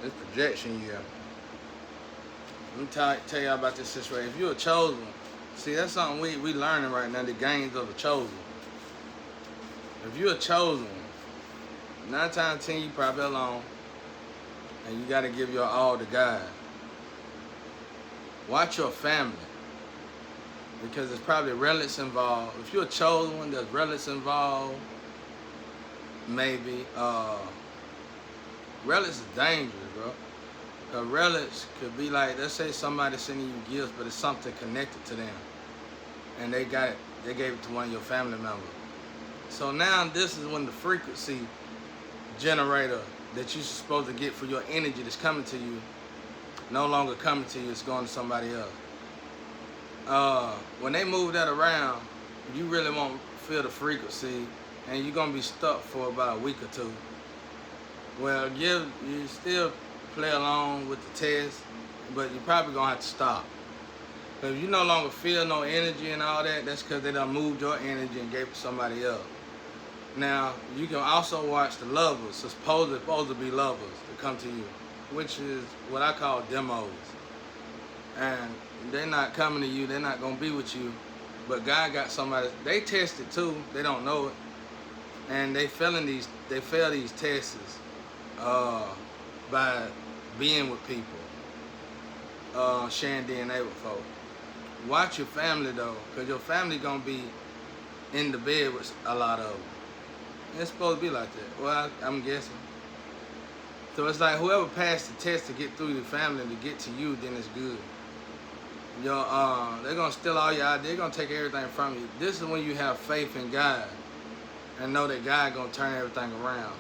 It's projection year. Let me tell y'all about this situation. If you're a chosen, see, that's something we learning right now, the gains of the chosen. If you're a chosen, 9 times out of 10 you probably alone, and you got to give your all to God. Watch your family, because there's probably relics involved. If you're a chosen one, there's relics involved. Maybe relics is dangerous, bro. Cause relics could be like, let's say somebody sending you gifts, but it's something connected to them, and they gave it to one of your family members. So now this is when the frequency generator that you're supposed to get for your energy that's coming to you, no longer coming to you, it's going to somebody else. When they move that around, you really won't feel the frequency, and you're gonna be stuck for about a week or two. Well, you still play along with the test, but you're probably gonna have to stop. But if you no longer feel no energy and all that, that's because they done moved your energy and gave it to somebody else. Now, you can also watch the lovers, supposed to be lovers to come to you, which is what I call demos. And they're not coming to you, they're not gonna be with you, but God got somebody, they tested too, they don't know it. And they fail these tests by being with people, sharing DNA with folks. Watch your family though, because your family gonna be in the bed with a lot of them. It's supposed to be like that. Well, I'm guessing. So it's like whoever passed the test to get through your family to get to you, then it's good. They're gonna steal all your ideas. They're gonna take everything from you. This is when you have faith in God and know that God gonna turn everything around.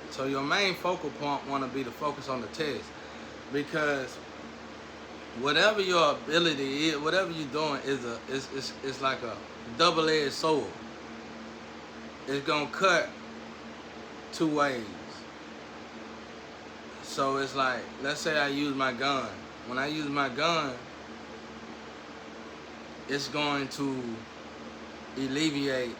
So your main focal point wanna be to focus on the test, because whatever your ability is, whatever you're doing is like a double-edged sword. It's gonna cut 2 ways. So it's like, let's say I use my gun. When I use my gun, it's going to alleviate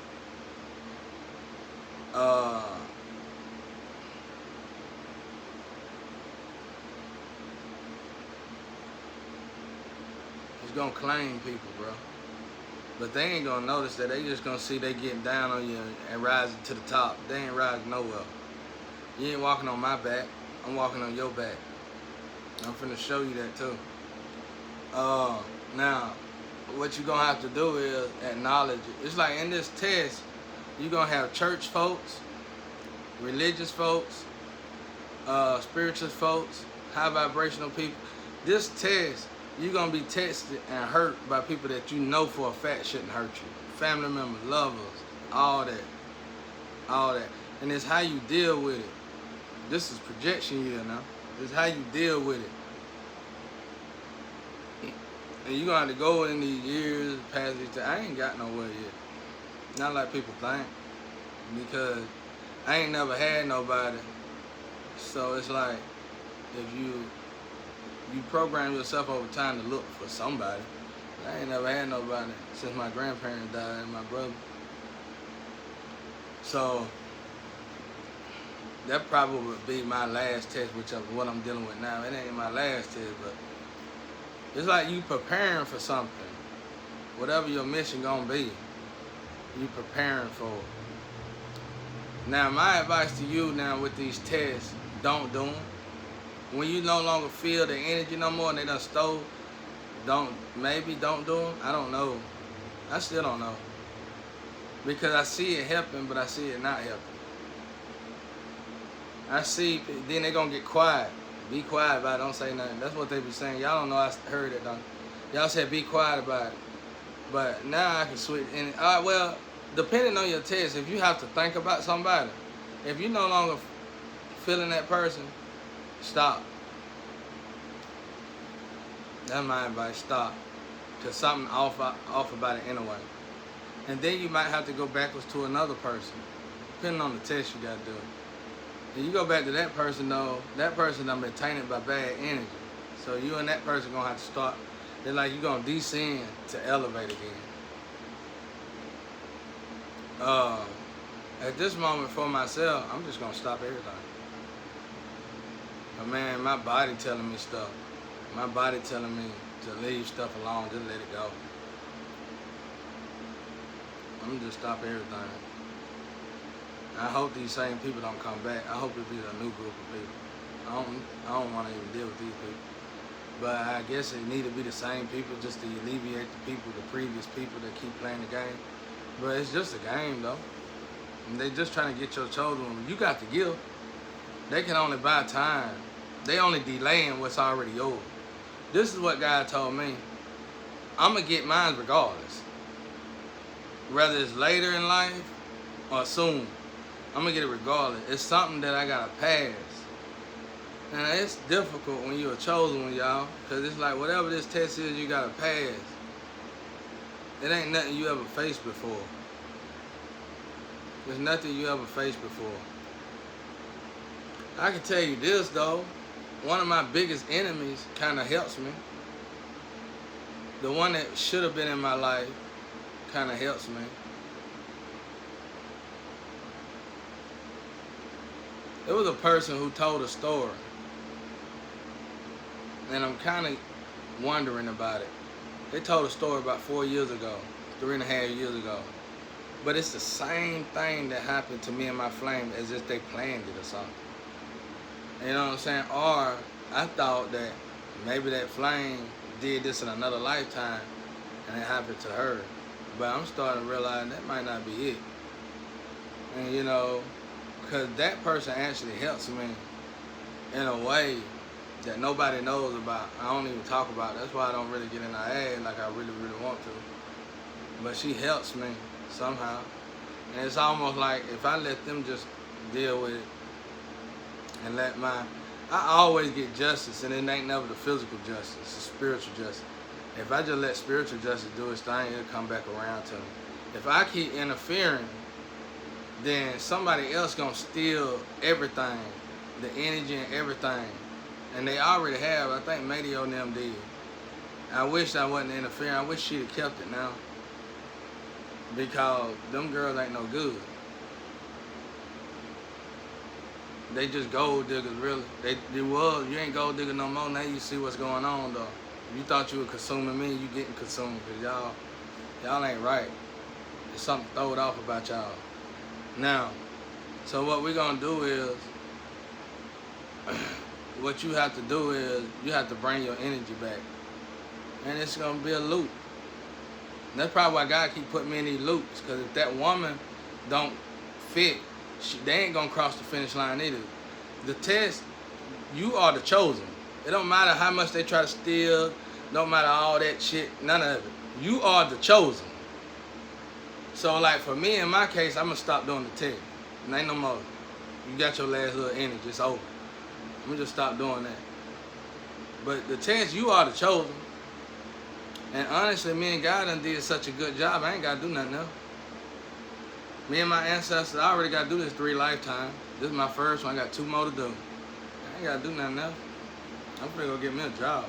it's gonna claim people, bro. But they ain't gonna notice that. They just gonna see they getting down on you and rising to the top. They ain't rising nowhere. You ain't walking on my back. I'm walking on your back. I'm finna show you that too. Now, what you gonna have to do is acknowledge it. It's like in this test, you gonna have church folks, religious folks, spiritual folks, high vibrational people. This test, you're gonna be tested and hurt by people that you know for a fact shouldn't hurt you. Family members, lovers, all that. And it's how you deal with it. This is projection year now. It's how you deal with it. And you're gonna have to go in these years, past these I ain't got nowhere yet. Not like people think. Because I ain't never had nobody. So it's like, if you program yourself over time to look for somebody. I ain't never had nobody since my grandparents died and my brother. So that probably would be my last test, which is what I'm dealing with now. It ain't my last test, but it's like you preparing for something. Whatever your mission gonna be, you preparing for it. Now, my advice to you now with these tests, don't do them. When you no longer feel the energy no more and they done stole, don't do them. I don't know. I still don't know. Because I see it helping, but I see it not helping. I see, then they gonna get quiet. Be quiet about it, don't say nothing. That's what they be saying. Y'all don't know I heard it, though. Y'all said be quiet about it. But now I can switch. And well, depending on your test, if you have to think about somebody, if you no longer feeling that person, stop. That's my advice, stop. Because something off about it anyway. And then you might have to go backwards to another person, depending on the test you got to do. And you go back to that person though, that person done been tainted by bad energy. So you and that person gonna have to start, they're like you're gonna descend to elevate again. At this moment for myself, I'm just gonna stop everything. But man, my body telling me stuff. My body telling me to leave stuff alone, just let it go. I'm gonna just stop everything. I hope these same people don't come back. I hope it be a new group of people. I don't want to even deal with these people. But I guess it need to be the same people just to alleviate the people, the previous people that keep playing the game. But it's just a game though. And they just trying to get your children. You got to give. They can only buy time. They only delaying what's already yours. This is what God told me. I'm going to get mine regardless. Whether it's later in life or soon. I'm going to get it regardless. It's something that I got to pass. And it's difficult when you're a chosen one, y'all. Because it's like whatever this test is, you got to pass. It ain't nothing you ever faced before. There's nothing you ever faced before. I can tell you this though. One of my biggest enemies kind of helps me. The one that should have been in my life kind of helps me. It was a person who told a story. And I'm kind of wondering about it. They told a story about 4 years ago, 3.5 years ago. But it's the same thing that happened to me and my flame as if they planned it or something. You know what I'm saying? Or I thought that maybe that flame did this in another lifetime and it happened to her. But I'm starting to realize that might not be it. And you know, because that person actually helps me in a way that nobody knows about. I don't even talk about it. That's why I don't really get in her ad like I really, really want to. But she helps me somehow. And it's almost like if I let them just deal with it and let I always get justice, and it ain't never the physical justice, it's the spiritual justice. If I just let spiritual justice do its thing, it'll come back around to me. If I keep interfering, then somebody else gonna steal everything, the energy and everything. And they already have. I think Madio and them did. I wish I wasn't interfering. I wish she'd have kept it now. Because them girls ain't no good. They just gold diggers, really. You ain't gold digger no more. Now you see what's going on, though. You thought you were consuming me, you getting consumed. Because y'all ain't right. There's something throwed off about y'all. Now, so what we're going to do is, what you have to do is, you have to bring your energy back. And it's going to be a loop. And that's probably why God keep putting me in these loops. Because if that woman don't fit, they ain't going to cross the finish line either. The test, you are the chosen. It don't matter how much they try to steal. Don't matter all that shit. None of it. You are the chosen. So like for me, in my case, I'm going to stop doing the test. And ain't no more. You got your last little energy. It's over. I'm going to just stop doing that. But the test, you are the chosen. And honestly, me and God done did such a good job, I ain't got to do nothing else. Me and my ancestors, I already got to do this 3 lifetimes. This is my first one. I got 2 more to do. I ain't got to do nothing else. I'm finna go get me a job.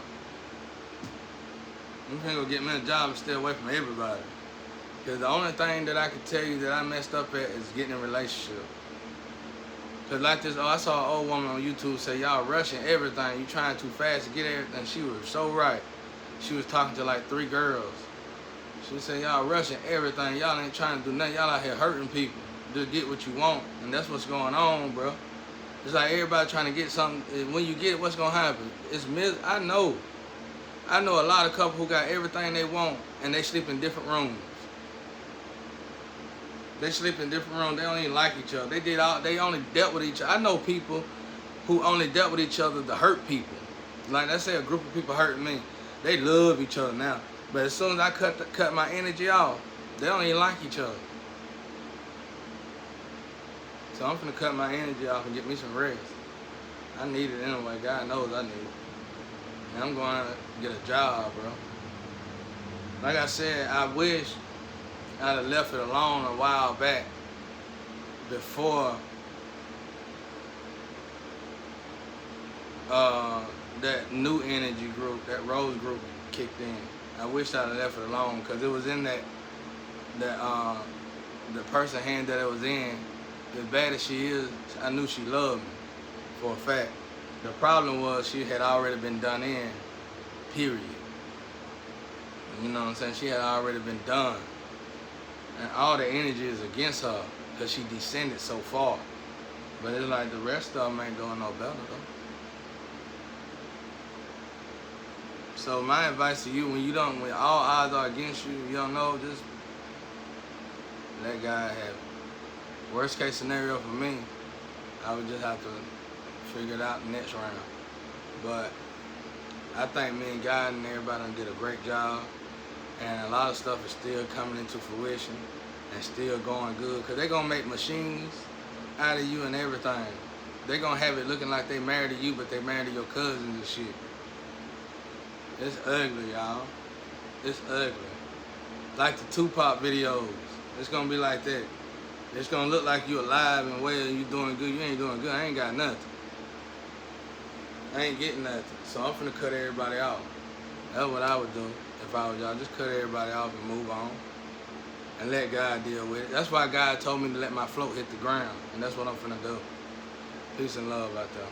I'm finna go get me a job and stay away from everybody. Because the only thing that I can tell you that I messed up at is getting in a relationship. Because like this, I saw an old woman on YouTube say, y'all rushing everything. You trying too fast to get everything. She was so right. She was talking to like 3 girls. She said, y'all rushing everything. Y'all ain't trying to do nothing. Y'all out here hurting people to get what you want. And that's what's going on, bro. It's like everybody trying to get something. When you get it, what's going to happen? I know a lot of couples who got everything they want and they sleep in different rooms. They sleep in different rooms. They don't even like each other. They only dealt with each other. I know people who only dealt with each other to hurt people. Like, let's say a group of people hurting me. They love each other now. But as soon as I cut my energy off, they don't even like each other. So I'm finna cut my energy off and get me some rest. I need it anyway. God knows I need it. And I'm going to get a job, bro. Like I said, I wish I'd have left it alone a while back before that new energy group, that Rose group kicked in. I wish I'd have left it alone because it was in the person hand that it was in. As bad as she is, I knew she loved me for a fact. The problem was she had already been done in, period. You know what I'm saying? She had already been done. And all the energy is against her because she descended so far. But it's like the rest of them ain't doing no better though. So my advice to you, when all odds are against you, you don't know, just let God have it. Worst case scenario for me, I would just have to figure it out next round. But I think me and God and everybody done did a great job. And a lot of stuff is still coming into fruition and still going good. Because they're going to make machines out of you and everything. They're going to have it looking like they married to you, but they married to your cousins and shit. It's ugly, y'all. It's ugly. Like the Tupac videos. It's going to be like that. It's going to look like you alive and well, you doing good. You ain't doing good. I ain't got nothing. I ain't getting nothing. So I'm finna cut everybody off. That's what I would do if I was y'all. Just cut everybody off and move on. And let God deal with it. That's why God told me to let my float hit the ground. And that's what I'm finna do. Peace and love out there.